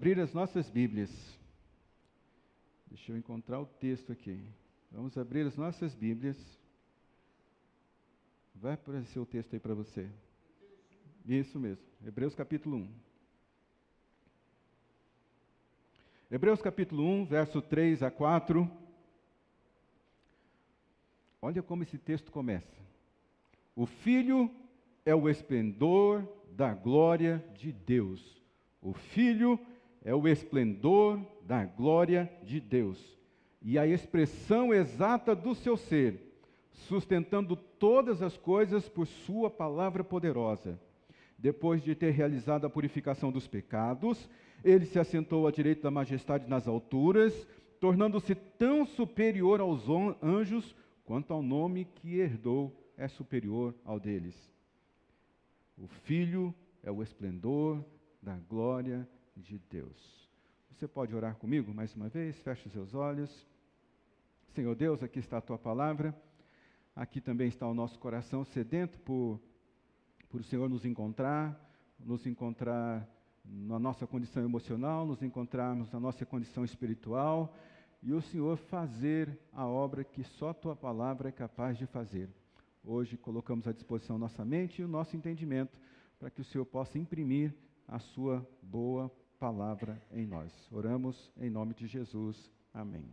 Abrir as nossas Bíblias. Deixa eu encontrar o texto aqui. Vamos abrir as nossas Bíblias. Vai aparecer o texto aí para você. Isso mesmo, Hebreus capítulo 1. Hebreus capítulo 1, verso 3 a 4. Olha como esse texto começa. O Filho é o esplendor da glória de Deus. O Filho é o esplendor da glória de Deus, e a expressão exata do seu ser, sustentando todas as coisas por sua palavra poderosa. Depois de ter realizado a purificação dos pecados, ele se assentou à direita da majestade nas alturas, tornando-se tão superior aos anjos, quanto ao nome que herdou é superior ao deles. O Filho é o esplendor da glória de Deus. Você pode orar comigo mais uma vez? Feche os seus olhos. Senhor Deus, aqui está a Tua palavra. Aqui também está o nosso coração sedento por o Senhor nos encontrar na nossa condição emocional, nos encontrarmos na nossa condição espiritual, e o Senhor fazer a obra que só a Tua palavra é capaz de fazer. Hoje colocamos à disposição nossa mente e o nosso entendimento, para que o Senhor possa imprimir a Sua boa palavra em nós. Oramos em nome de Jesus. Amém.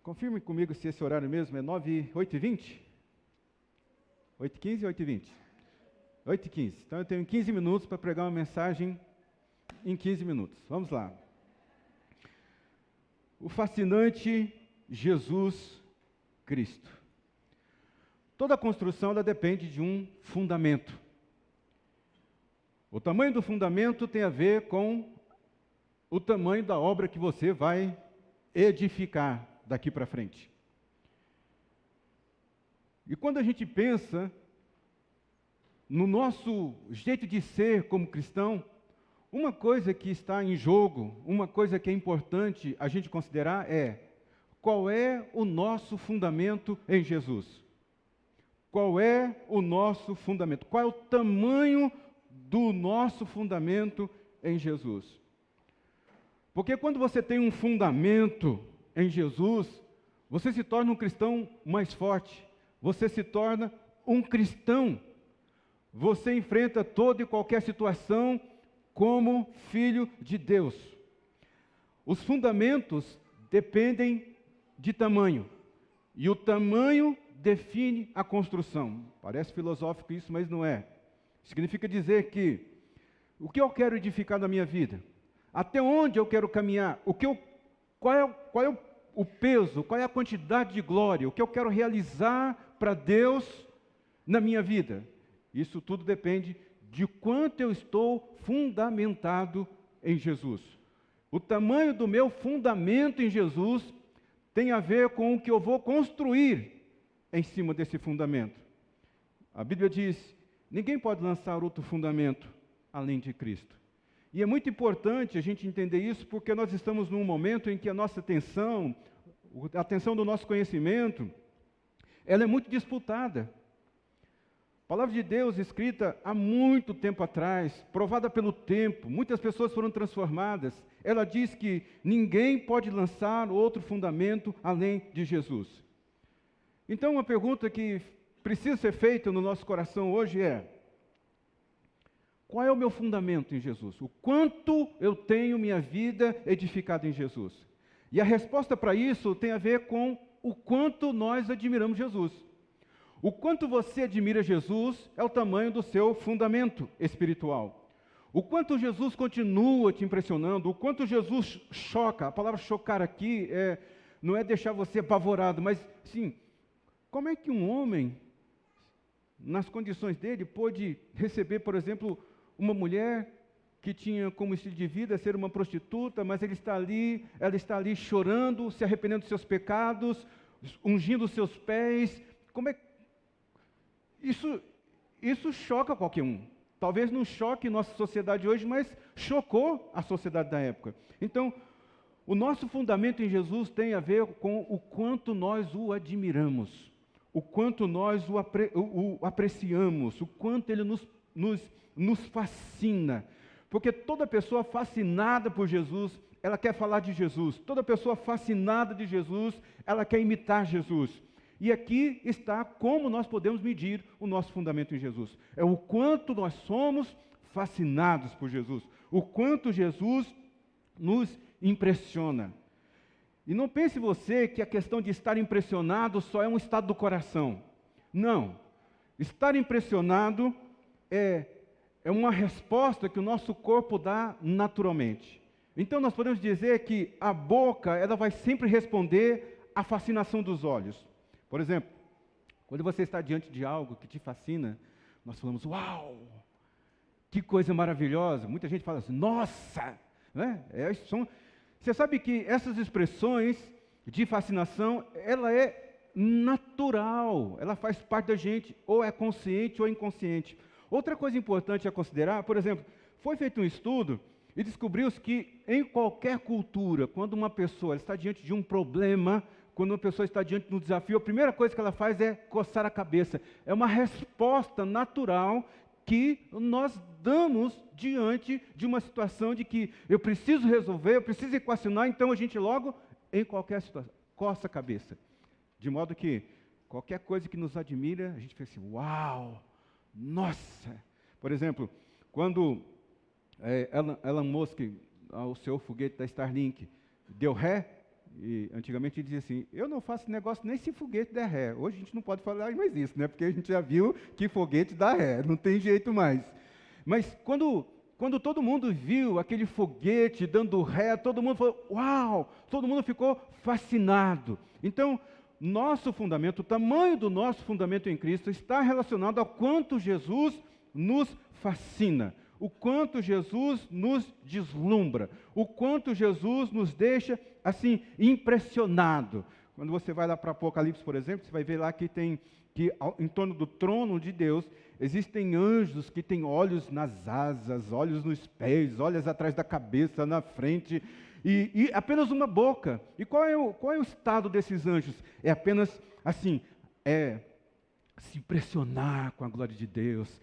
Confirme comigo se esse horário mesmo é 8h20? 8h15 ou 8h20? 8h15. Então eu tenho 15 minutos para pregar uma mensagem em 15 minutos. Vamos lá. O fascinante Jesus Cristo. Toda construção ela depende de um fundamento. O tamanho do fundamento tem a ver com o tamanho da obra que você vai edificar daqui para frente. E quando a gente pensa no nosso jeito de ser como cristão, uma coisa que está em jogo, uma coisa que é importante a gente considerar é: qual é o nosso fundamento em Jesus? Qual é o nosso fundamento? Qual é o tamanho do nosso fundamento em Jesus? Porque quando você tem um fundamento em Jesus, você se torna um cristão mais forte, você se torna um cristão, você enfrenta toda e qualquer situação como filho de Deus. Os fundamentos dependem de tamanho, e o tamanho define a construção. Parece filosófico isso, mas não é. Significa dizer que o que eu quero edificar na minha vida, até onde eu quero caminhar, qual é o peso, qual é a quantidade de glória, o que eu quero realizar para Deus na minha vida. Isso tudo depende de quanto eu estou fundamentado em Jesus. O tamanho do meu fundamento em Jesus tem a ver com o que eu vou construir em cima desse fundamento. A Bíblia diz: ninguém pode lançar outro fundamento além de Cristo. E é muito importante a gente entender isso, porque nós estamos num momento em que a nossa atenção, a atenção do nosso conhecimento, ela é muito disputada. A palavra de Deus, escrita há muito tempo atrás, provada pelo tempo, muitas pessoas foram transformadas. Ela diz que ninguém pode lançar outro fundamento além de Jesus. Então, uma pergunta que precisa ser feita no nosso coração hoje é: qual é o meu fundamento em Jesus? O quanto eu tenho minha vida edificada em Jesus? E a resposta para isso tem a ver com o quanto nós admiramos Jesus. O quanto você admira Jesus é o tamanho do seu fundamento espiritual. O quanto Jesus continua te impressionando, o quanto Jesus choca. A palavra chocar aqui não é deixar você apavorado, mas sim, como é que um homem, nas condições dele, pôde receber, por exemplo, uma mulher que tinha como estilo de vida ser uma prostituta, mas ela está ali chorando, se arrependendo dos seus pecados, ungindo os seus pés. Como é? Isso choca qualquer um. Talvez não choque nossa sociedade hoje, mas chocou a sociedade da época. Então, o nosso fundamento em Jesus tem a ver com o quanto nós o admiramos, o quanto nós o apreciamos, o quanto ele nos fascina. Porque toda pessoa fascinada por Jesus, ela quer falar de Jesus. Toda pessoa fascinada de Jesus, ela quer imitar Jesus. E aqui está como nós podemos medir o nosso fundamento em Jesus. É o quanto nós somos fascinados por Jesus. O quanto Jesus nos impressiona. E não pense você que a questão de estar impressionado só é um estado do coração. Não. Estar impressionado é uma resposta que o nosso corpo dá naturalmente. Então nós podemos dizer que a boca, ela vai sempre responder à fascinação dos olhos. Por exemplo, quando você está diante de algo que te fascina, nós falamos, uau, que coisa maravilhosa. Muita gente fala assim, nossa, né? Você sabe que essas expressões de fascinação, ela é natural, ela faz parte da gente, ou é consciente ou é inconsciente. Outra coisa importante a considerar, por exemplo, foi feito um estudo e descobriu-se que em qualquer cultura, quando uma pessoa está diante de um problema, quando uma pessoa está diante de um desafio, a primeira coisa que ela faz é coçar a cabeça. É uma resposta natural que nós damos diante de uma situação de que eu preciso resolver, eu preciso equacionar, então a gente logo, em qualquer situação, coça a cabeça. De modo que qualquer coisa que nos admira, a gente fica assim, uau, nossa. Por exemplo, quando Elon Musk, o seu foguete da Starlink, deu ré, e antigamente ele dizia assim, eu não faço negócio nem se foguete der ré. Hoje a gente não pode falar mais isso, né? Porque a gente já viu que foguete dá ré, não tem jeito mais. Mas quando todo mundo viu aquele foguete dando ré, todo mundo falou, uau, todo mundo ficou fascinado. Então, nosso fundamento, o tamanho do nosso fundamento em Cristo está relacionado ao quanto Jesus nos fascina, o quanto Jesus nos deslumbra, o quanto Jesus nos deixa, assim, impressionado. Quando você vai lá para Apocalipse, por exemplo, você vai ver lá que em torno do trono de Deus, existem anjos que têm olhos nas asas, olhos nos pés, olhos atrás da cabeça, na frente, e apenas uma boca. E qual é o estado desses anjos? É apenas, assim, se impressionar com a glória de Deus.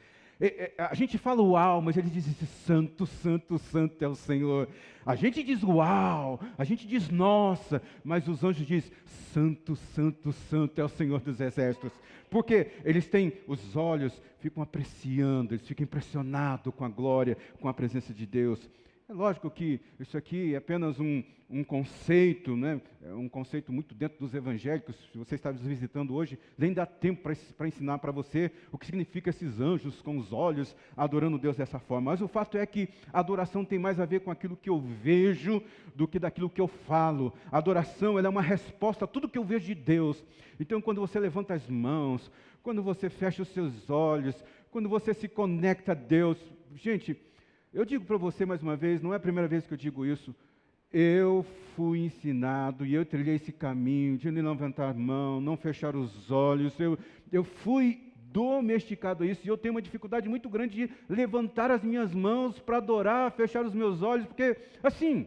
A gente fala uau, mas eles dizem santo, santo, santo é o Senhor. A gente diz uau, a gente diz nossa, mas os anjos dizem santo, santo, santo é o Senhor dos exércitos. Porque eles têm os olhos, ficam apreciando, eles ficam impressionados com a glória, com a presença de Deus. É lógico que isso aqui é apenas um conceito, né? É um conceito muito dentro dos evangélicos. Se você está nos visitando hoje, nem dá tempo para ensinar para você o que significa esses anjos com os olhos adorando Deus dessa forma. Mas o fato é que a adoração tem mais a ver com aquilo que eu vejo do que daquilo que eu falo. A adoração, ela é uma resposta a tudo que eu vejo de Deus. Então, quando você levanta as mãos, quando você fecha os seus olhos, quando você se conecta a Deus, gente, eu digo para você mais uma vez, não é a primeira vez que eu digo isso, eu fui ensinado e eu trilhei esse caminho de não levantar a mão, não fechar os olhos, eu fui domesticado a isso e eu tenho uma dificuldade muito grande de levantar as minhas mãos para adorar, fechar os meus olhos, porque assim,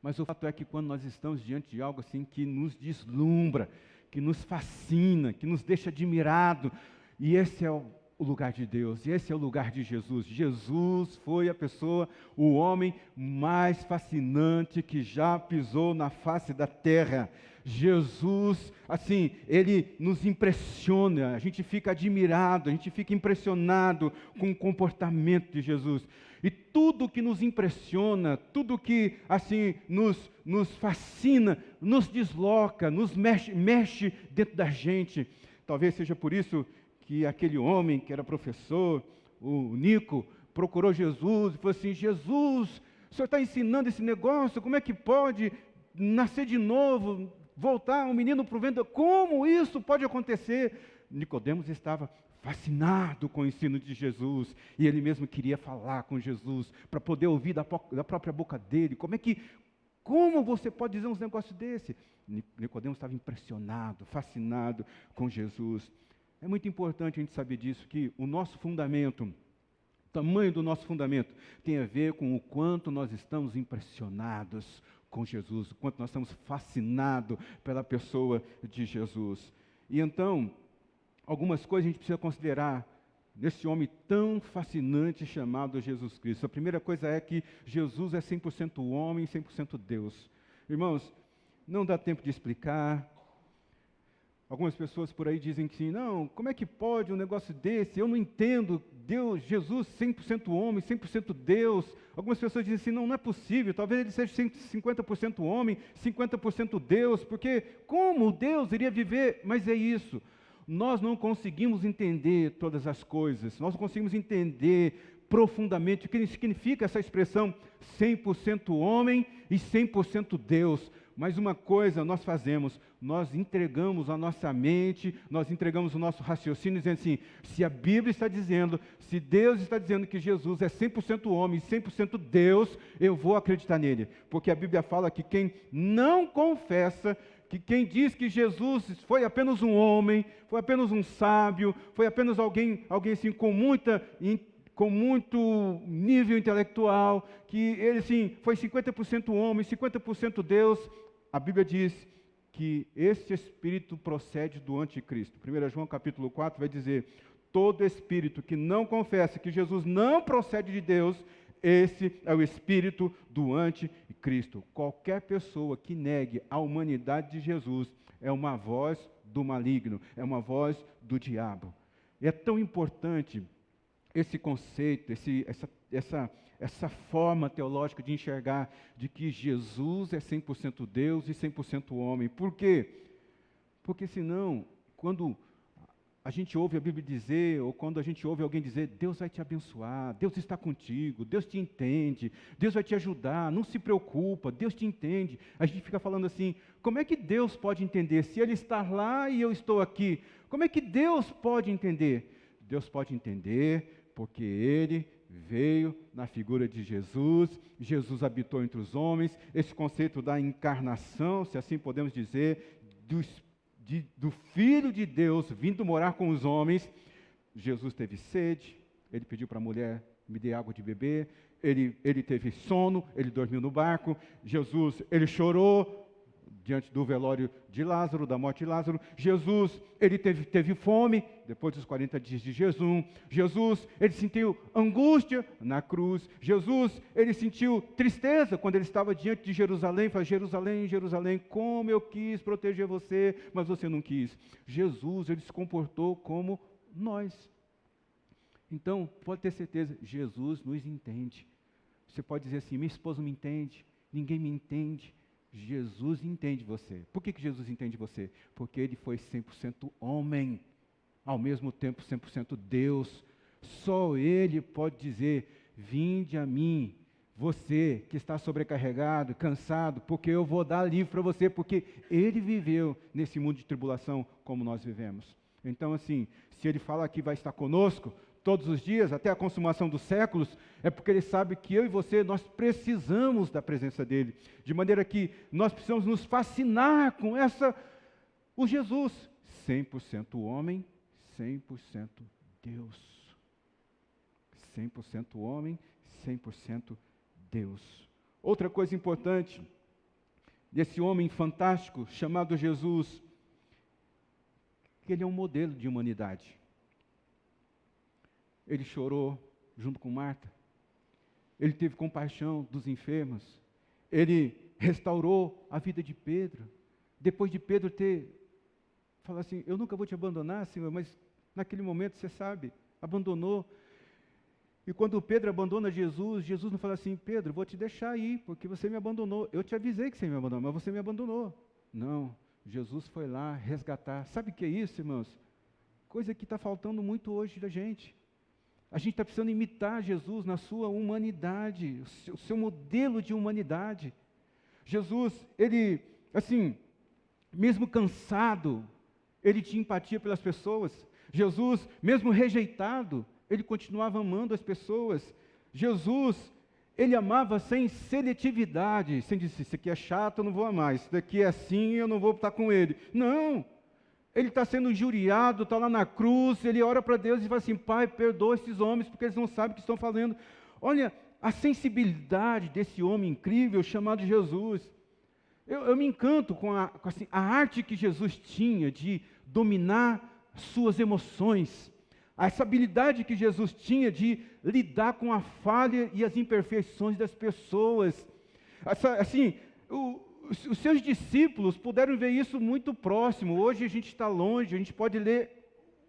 mas o fato é que quando nós estamos diante de algo assim que nos deslumbra, que nos fascina, que nos deixa admirado, e esse é o lugar de Deus, e esse é o lugar de Jesus. Jesus foi a pessoa, o homem mais fascinante que já pisou na face da terra. Jesus, assim, ele nos impressiona, a gente fica admirado, a gente fica impressionado com o comportamento de Jesus. E tudo que nos impressiona, tudo que, assim, nos fascina, nos desloca, nos mexe dentro da gente. Talvez seja por isso que aquele homem que era professor, o Nico, procurou Jesus e falou assim, Jesus, o senhor está ensinando esse negócio, como é que pode nascer de novo, voltar um menino para o ventre? Como isso pode acontecer? Nicodemos estava fascinado com o ensino de Jesus, e ele mesmo queria falar com Jesus, para poder ouvir da própria boca dele, como você pode dizer uns negócios desse? Nicodemos estava impressionado, fascinado com Jesus. É muito importante a gente saber disso, que o nosso fundamento, o tamanho do nosso fundamento, tem a ver com o quanto nós estamos impressionados com Jesus, o quanto nós estamos fascinados pela pessoa de Jesus. E então, algumas coisas a gente precisa considerar nesse homem tão fascinante chamado Jesus Cristo? A primeira coisa é que Jesus é 100% homem e 100% Deus. Irmãos, não dá tempo de explicar. Algumas pessoas por aí dizem que sim, não, como é que pode um negócio desse? Eu não entendo, Deus, Jesus 100% homem, 100% Deus. Algumas pessoas dizem assim, não, não é possível, talvez ele seja 50% homem, 50% Deus, porque como Deus iria viver? Mas é isso, nós não conseguimos entender todas as coisas, nós não conseguimos entender profundamente o que significa essa expressão 100% homem e 100% Deus. Mas uma coisa nós fazemos, nós entregamos a nossa mente, nós entregamos o nosso raciocínio, dizendo assim, se a Bíblia está dizendo, se Deus está dizendo que Jesus é 100% homem e 100% Deus, eu vou acreditar nele. Porque a Bíblia fala que quem não confessa, que quem diz que Jesus foi apenas um homem, foi apenas um sábio, foi apenas alguém assim com muito nível intelectual, que ele sim foi 50% homem, 50% Deus, a Bíblia diz que este espírito procede do anticristo. 1 João capítulo 4 vai dizer, todo espírito que não confessa que Jesus não procede de Deus, esse é o espírito do anticristo. Qualquer pessoa que negue a humanidade de Jesus é uma voz do maligno, é uma voz do diabo. E é tão importante esse conceito, essa forma teológica de enxergar de que Jesus é 100% Deus e 100% homem. Por quê? Porque senão, quando a gente ouve a Bíblia dizer, ou quando a gente ouve alguém dizer, Deus vai te abençoar, Deus está contigo, Deus te entende, Deus vai te ajudar, não se preocupa, Deus te entende. A gente fica falando assim, como é que Deus pode entender? Se Ele está lá e eu estou aqui, como é que Deus pode entender? Deus pode entender porque Ele veio na figura de Jesus, Jesus habitou entre os homens, esse conceito da encarnação, se assim podemos dizer, do Filho de Deus vindo morar com os homens. Jesus teve sede, ele pediu para a mulher, me dê água de beber, ele teve sono, ele dormiu no barco, Jesus, ele chorou diante do velório de Lázaro, da morte de Lázaro. Jesus, ele teve fome, depois dos 40 dias de jejum. Jesus, ele sentiu angústia na cruz. Jesus, ele sentiu tristeza quando ele estava diante de Jerusalém. Falou, Jerusalém, Jerusalém, como eu quis proteger você, mas você não quis. Jesus, ele se comportou como nós. Então, pode ter certeza, Jesus nos entende. Você pode dizer assim, minha esposa me entende, ninguém me entende. Jesus entende você. Por que Jesus entende você? Porque Ele foi 100% homem, ao mesmo tempo 100% Deus. Só Ele pode dizer, vinde a mim, você que está sobrecarregado, cansado, porque eu vou dar livre para você, porque Ele viveu nesse mundo de tribulação como nós vivemos. Então assim, se Ele fala que vai estar conosco todos os dias, até a consumação dos séculos, é porque Ele sabe que eu e você, nós precisamos da presença dEle, de maneira que nós precisamos nos fascinar com o Jesus, 100% homem, 100% Deus. 100% homem, 100% Deus. Outra coisa importante desse homem fantástico chamado Jesus, que ele é um modelo de humanidade. Ele chorou junto com Marta. Ele teve compaixão dos enfermos. Ele restaurou a vida de Pedro. Depois de Pedro falado assim, eu nunca vou te abandonar, Senhor, mas naquele momento, você sabe, abandonou. E quando Pedro abandona Jesus, Jesus não fala assim, Pedro, vou te deixar aí, porque você me abandonou. Eu te avisei que você me abandonou, mas você me abandonou. Não, Jesus foi lá resgatar. Sabe o que é isso, irmãos? Coisa que está faltando muito hoje da gente. A gente está precisando imitar Jesus na sua humanidade, o seu modelo de humanidade. Jesus, ele, assim, mesmo cansado, ele tinha empatia pelas pessoas. Jesus, mesmo rejeitado, ele continuava amando as pessoas. Jesus, ele amava sem seletividade, sem dizer, isso aqui é chato, eu não vou amar, isso daqui é assim, eu não vou estar com ele. Não! Ele está sendo injuriado, está lá na cruz, ele ora para Deus e fala assim, Pai, perdoa esses homens, porque eles não sabem o que estão fazendo. Olha a sensibilidade desse homem incrível chamado Jesus. Eu me encanto com a arte que Jesus tinha de dominar suas emoções, essa habilidade que Jesus tinha de lidar com a falha e as imperfeições das pessoas. Os seus discípulos puderam ver isso muito próximo. Hoje a gente está longe, a gente pode ler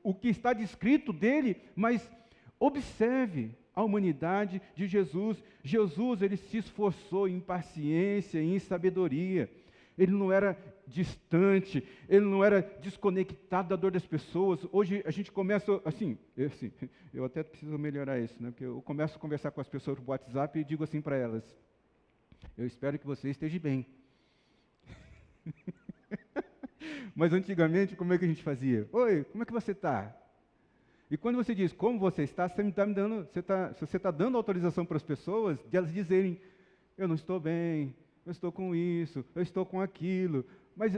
o que está descrito dele, mas observe a humanidade de Jesus. Jesus, ele se esforçou em paciência, em sabedoria. Ele não era distante, ele não era desconectado da dor das pessoas. Hoje a gente começa eu até preciso melhorar isso, né? Porque eu começo a conversar com as pessoas no WhatsApp e digo assim para elas: eu espero que você esteja bem. Mas antigamente, como é que a gente fazia? Oi, como é que você está? E quando você diz como você está, você está dando autorização para as pessoas de elas dizerem: eu não estou bem, eu estou com isso, eu estou com aquilo. Mas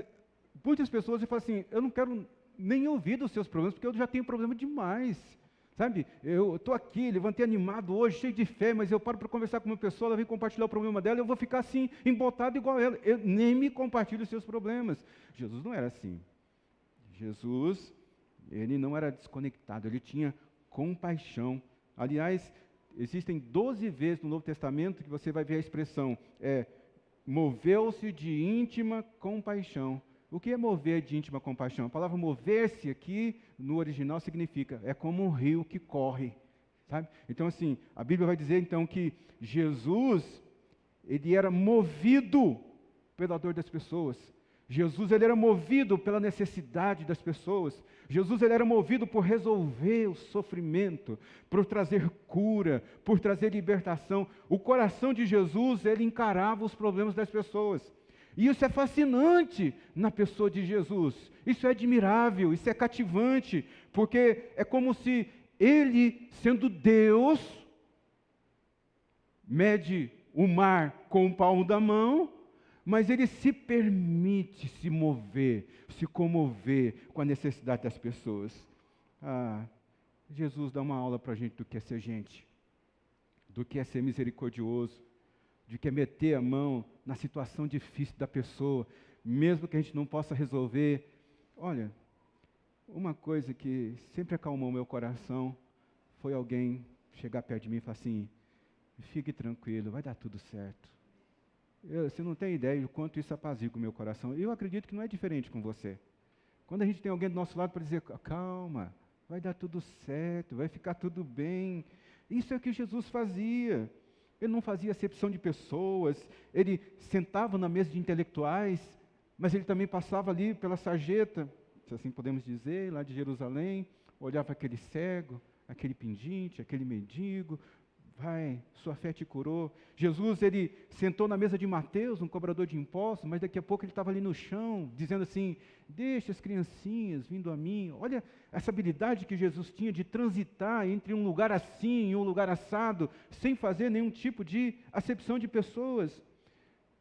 muitas pessoas falam assim: eu não quero nem ouvir dos seus problemas, porque eu já tenho problema demais. Sabe, eu estou aqui, levantei animado hoje, cheio de fé, mas eu paro para conversar com uma pessoa, ela vem compartilhar o problema dela, eu vou ficar assim, embotado igual ela. Eu nem me compartilho os seus problemas. Jesus não era assim. Jesus, ele não era desconectado, ele tinha compaixão. Aliás, existem 12 vezes no Novo Testamento que você vai ver a expressão, moveu-se de íntima compaixão. O que é mover de íntima compaixão? A palavra mover-se aqui, no original, significa, é como um rio que corre, sabe? Então, assim, a Bíblia vai dizer, então, que Jesus, ele era movido pela dor das pessoas. Jesus, ele era movido pela necessidade das pessoas. Jesus, ele era movido por resolver o sofrimento, por trazer cura, por trazer libertação. O coração de Jesus, ele encarava os problemas das pessoas. E isso é fascinante na pessoa de Jesus. Isso é admirável, isso é cativante, porque é como se ele, sendo Deus, mede o mar com o palmo da mão, mas ele se permite se mover, se comover com a necessidade das pessoas. Jesus dá uma aula para a gente do que é ser gente, do que é ser misericordioso, de que é meter a mão na situação difícil da pessoa, mesmo que a gente não possa resolver. Olha, uma coisa que sempre acalmou meu coração foi alguém chegar perto de mim e falar assim: fique tranquilo, vai dar tudo certo. Você não tem ideia do quanto isso apazigua o meu coração. Eu acredito que não é diferente com você. Quando a gente tem alguém do nosso lado para dizer: calma, vai dar tudo certo, vai ficar tudo bem. Isso é o que Jesus fazia. Ele não fazia acepção de pessoas, ele sentava na mesa de intelectuais, mas ele também passava ali pela sarjeta, se assim podemos dizer, lá de Jerusalém, olhava aquele cego, aquele pendente, aquele mendigo: vai, sua fé te curou. Jesus, ele sentou na mesa de Mateus, um cobrador de impostos, mas daqui a pouco ele estava ali no chão, dizendo assim: deixa as criancinhas vindo a mim. Olha essa habilidade que Jesus tinha de transitar entre um lugar assim e um lugar assado, sem fazer nenhum tipo de acepção de pessoas.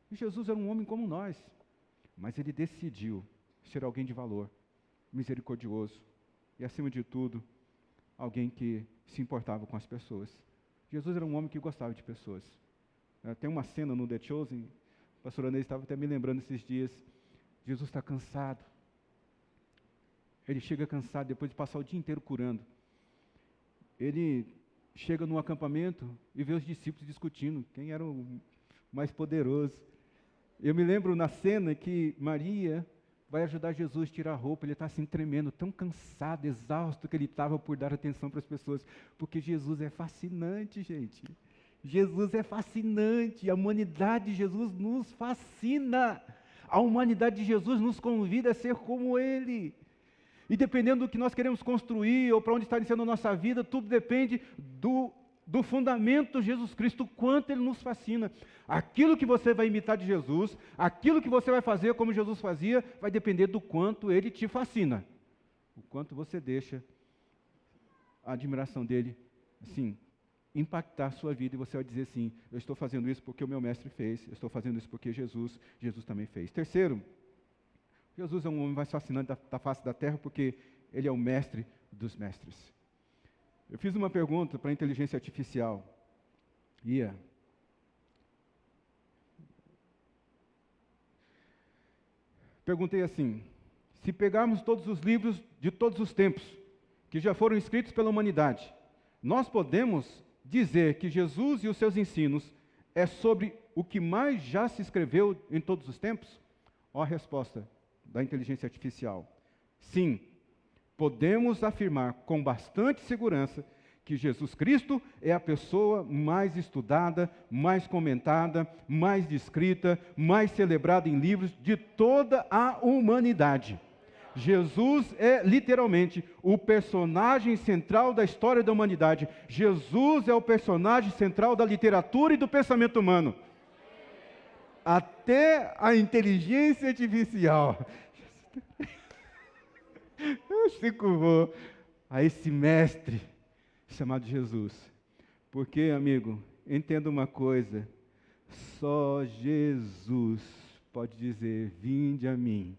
E Jesus era um homem como nós, mas ele decidiu ser alguém de valor, misericordioso e, acima de tudo, alguém que se importava com as pessoas. Jesus era um homem que gostava de pessoas. Tem uma cena no The Chosen, o pastor Anês estava até me lembrando esses dias. Jesus está cansado. Ele chega cansado depois de passar o dia inteiro curando. Ele chega num acampamento e vê os discípulos discutindo quem era o mais poderoso. Eu me lembro na cena que Maria vai ajudar Jesus a tirar a roupa. Ele está assim tremendo, tão cansado, exausto que ele estava por dar atenção para as pessoas. Porque Jesus é fascinante, gente. Jesus é fascinante. A humanidade de Jesus nos fascina. A humanidade de Jesus nos convida a ser como Ele. E dependendo do que nós queremos construir ou para onde está iniciando a nossa vida, tudo depende do fundamento de Jesus Cristo, o quanto Ele nos fascina. Aquilo que você vai imitar de Jesus, aquilo que você vai fazer como Jesus fazia, vai depender do quanto Ele te fascina. O quanto você deixa a admiração dEle, assim, impactar a sua vida, e você vai dizer assim: eu estou fazendo isso porque o meu mestre fez, eu estou fazendo isso porque Jesus também fez. Terceiro, Jesus é um homem mais fascinante da face da terra porque Ele é o mestre dos mestres. Eu fiz uma pergunta para a inteligência artificial. Perguntei assim: se pegarmos todos os livros de todos os tempos, que já foram escritos pela humanidade, nós podemos dizer que Jesus e os seus ensinos é sobre o que mais já se escreveu em todos os tempos? Ó a resposta da inteligência artificial. Sim, podemos afirmar com bastante segurança que Jesus Cristo é a pessoa mais estudada, mais comentada, mais descrita, mais celebrada em livros de toda a humanidade. Jesus é literalmente o personagem central da história da humanidade. Jesus é o personagem central da literatura e do pensamento humano. Até a inteligência artificial se curvou a esse mestre chamado Jesus. Porque, amigo, entenda uma coisa: só Jesus pode dizer: vinde a mim,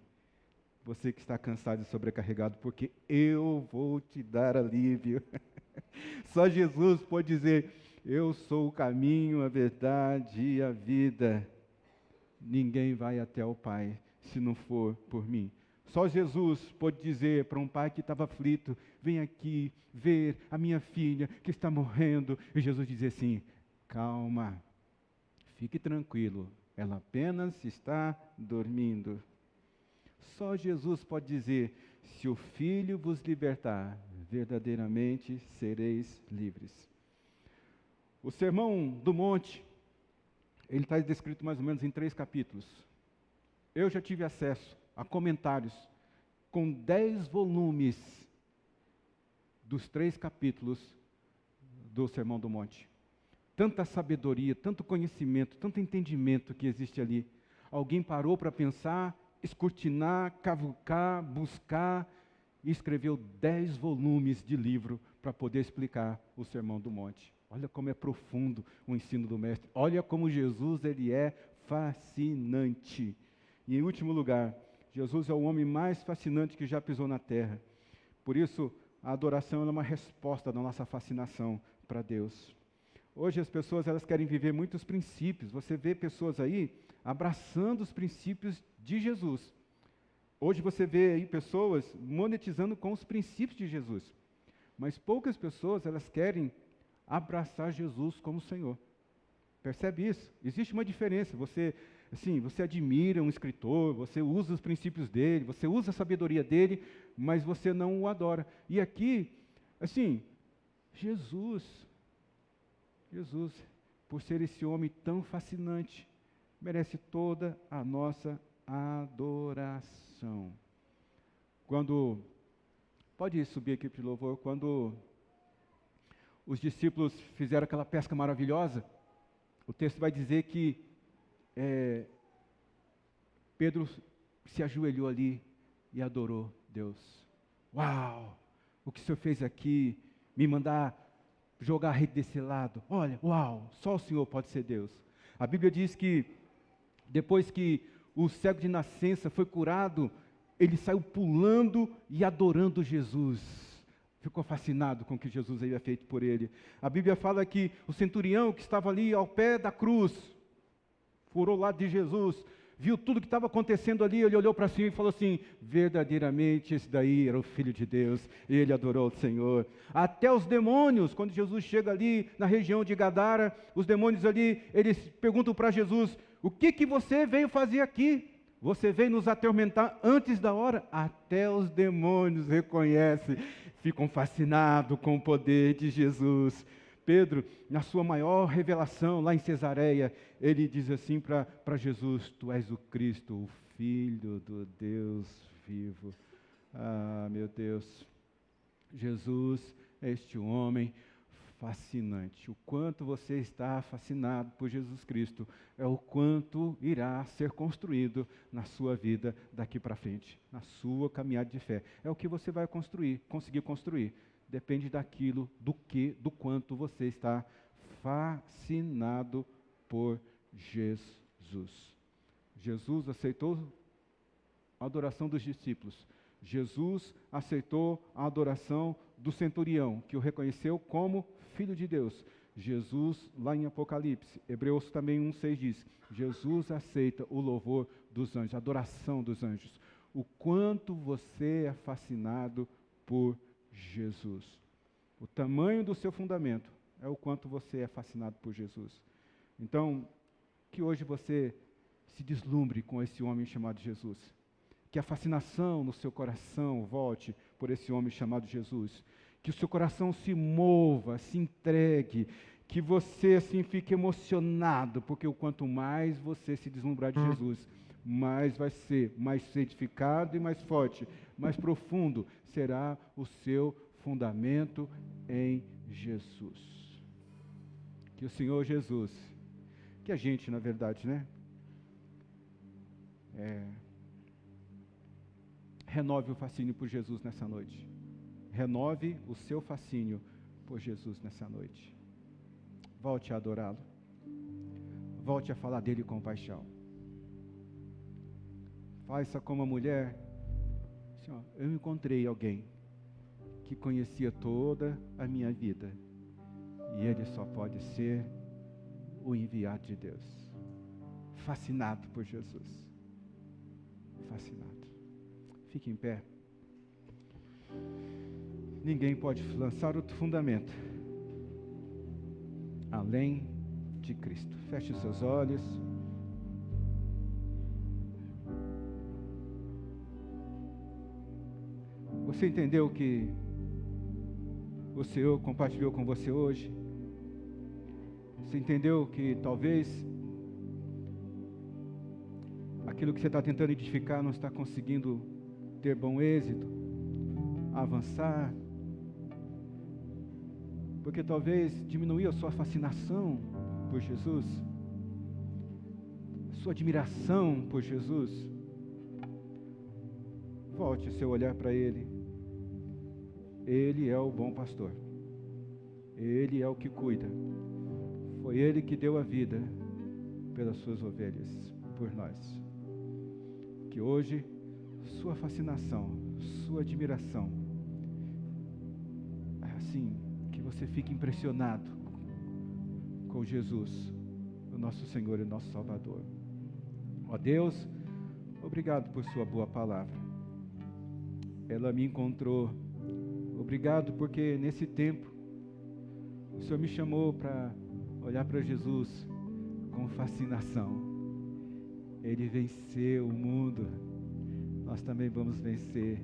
você que está cansado e sobrecarregado, porque eu vou te dar alívio. Só Jesus pode dizer: eu sou o caminho, a verdade e a vida. Ninguém vai até o Pai se não for por mim. Só Jesus pode dizer para um pai que estava aflito: vem aqui ver a minha filha que está morrendo. E Jesus dizia assim: calma, fique tranquilo, ela apenas está dormindo. Só Jesus pode dizer: se o Filho vos libertar, verdadeiramente sereis livres. O Sermão do Monte, ele está descrito mais ou menos em 3 capítulos. Eu já tive acesso a comentários com 10 volumes dos 3 capítulos do Sermão do Monte. Tanta sabedoria, tanto conhecimento, tanto entendimento que existe ali. Alguém parou para pensar, escrutinar, cavucar, buscar e escreveu 10 volumes de livro para poder explicar o Sermão do Monte. Olha como é profundo o ensino do Mestre. Olha como Jesus ele é fascinante. E em último lugar, Jesus é o homem mais fascinante que já pisou na terra. Por isso, a adoração é uma resposta da nossa fascinação para Deus. Hoje as pessoas elas querem viver muitos princípios. Você vê pessoas aí abraçando os princípios de Jesus. Hoje você vê aí pessoas monetizando com os princípios de Jesus. Mas poucas pessoas elas querem abraçar Jesus como Senhor. Percebe isso? Existe uma diferença. Você admira um escritor, você usa os princípios dele, você usa a sabedoria dele, mas você não o adora. E aqui, Jesus, por ser esse homem tão fascinante, merece toda a nossa adoração. Pode subir aqui para o louvor, quando os discípulos fizeram aquela pesca maravilhosa, o texto vai dizer que Pedro se ajoelhou ali e adorou Deus. Uau! O que o Senhor fez aqui, me mandar jogar a rede desse lado. Olha, uau! Só o Senhor pode ser Deus. A Bíblia diz que depois que o cego de nascença foi curado, ele saiu pulando e adorando Jesus. Ficou fascinado com o que Jesus havia feito por ele. A Bíblia fala que o centurião que estava ali ao pé da cruz, furou o lado de Jesus, viu tudo que estava acontecendo ali, ele olhou para cima e falou assim: verdadeiramente esse daí era o Filho de Deus. E ele adorou o Senhor. Até os demônios, quando Jesus chega ali na região de Gadara, os demônios ali, eles perguntam para Jesus: o que você veio fazer aqui? Você veio nos atormentar antes da hora? Até os demônios reconhecem, ficam fascinados com o poder de Jesus. Pedro, na sua maior revelação lá em Cesareia, ele diz assim para Jesus: tu és o Cristo, o Filho do Deus vivo. Ah, meu Deus, Jesus é este homem fascinante. O quanto você está fascinado por Jesus Cristo é o quanto irá ser construído na sua vida daqui para frente, na sua caminhada de fé. É o que você vai conseguir construir. Depende daquilo, do quanto você está fascinado por Jesus. Jesus aceitou a adoração dos discípulos. Jesus aceitou a adoração do centurião, que o reconheceu como Filho de Deus. Jesus, lá em Apocalipse, Hebreus também 1:6 diz: Jesus aceita o louvor dos anjos, a adoração dos anjos. O quanto você é fascinado por Jesus. O tamanho do seu fundamento é o quanto você é fascinado por Jesus. Então, que hoje você se deslumbre com esse homem chamado Jesus. Que a fascinação no seu coração volte por esse homem chamado Jesus. Que o seu coração se mova, se entregue, que você assim fique emocionado, porque o quanto mais você se deslumbrar de Jesus, mais vai ser mais edificado e mais forte, mais profundo será o seu fundamento em Jesus. Que o Senhor Jesus, que a gente, na verdade, né? Renove o fascínio por Jesus nessa noite. Renove o seu fascínio por Jesus nessa noite. Volte a adorá-lo. Volte a falar dele com paixão. Faça como a mulher. Assim, eu encontrei alguém que conhecia toda a minha vida. E ele só pode ser o enviado de Deus. Fascinado por Jesus. Fascinado. Fique em pé. Ninguém pode lançar outro fundamento além de Cristo. Feche os seus olhos. Você entendeu o que o Senhor compartilhou com você hoje? Você entendeu que talvez aquilo que você está tentando edificar não está conseguindo ter bom êxito, avançar, porque talvez diminuiu a sua fascinação por Jesus, a sua admiração por Jesus. Volte o seu olhar para Ele. Ele é o bom pastor. Ele é o que cuida. Foi Ele que deu a vida pelas suas ovelhas, por nós. Que hoje sua fascinação, sua admiração, assim, que você fique impressionado com Jesus, o nosso Senhor e o nosso Salvador. Ó Deus, obrigado por sua boa palavra. Ela me encontrou. Obrigado porque nesse tempo o Senhor me chamou para olhar para Jesus com fascinação. Ele venceu o mundo. Nós também vamos vencer.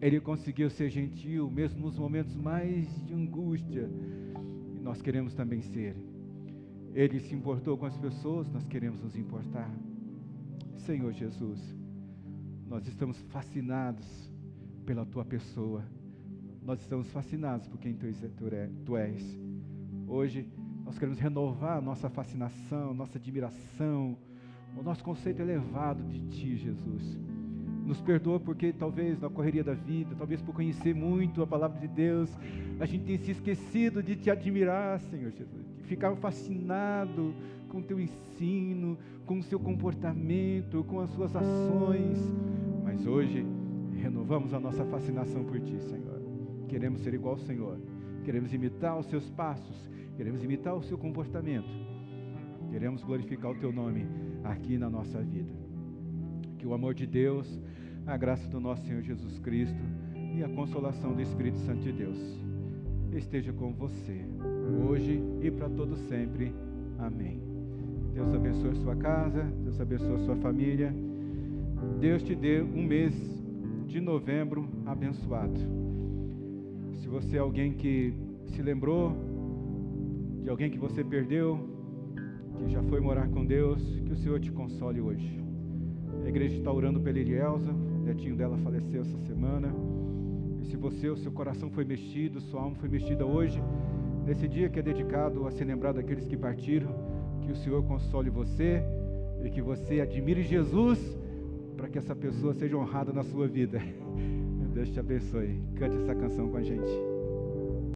Ele conseguiu ser gentil, mesmo nos momentos mais de angústia. E nós queremos também ser. Ele se importou com as pessoas, nós queremos nos importar. Senhor Jesus, nós estamos fascinados pela Tua pessoa. Nós estamos fascinados por quem Tu és. Hoje, nós queremos renovar a nossa fascinação, nossa admiração, o nosso conceito elevado de Ti, Jesus. Nos perdoa porque talvez na correria da vida, talvez por conhecer muito a palavra de Deus, a gente tenha se esquecido de Te admirar, Senhor Jesus. De ficar fascinado com o Teu ensino, com o Seu comportamento, com as Suas ações. Mas hoje, renovamos a nossa fascinação por Ti, Senhor. Queremos ser igual ao Senhor. Queremos imitar os Seus passos. Queremos imitar o Seu comportamento. Queremos glorificar o Teu nome aqui na nossa vida. Que o amor de Deus, a graça do nosso Senhor Jesus Cristo e a consolação do Espírito Santo de Deus esteja com você, hoje e para todo sempre. Amém. Deus abençoe a sua casa, Deus abençoe a sua família. Deus te dê um mês de novembro abençoado. Se você é alguém que se lembrou de alguém que você perdeu, que já foi morar com Deus, que o Senhor te console hoje. A igreja está orando pela Elielza, o netinho dela faleceu essa semana. E se você, o seu coração foi mexido, sua alma foi mexida hoje, nesse dia que é dedicado a ser lembrado daqueles que partiram, que o Senhor console você e que você admire Jesus para que essa pessoa seja honrada na sua vida. Deus te abençoe. Cante essa canção com a gente.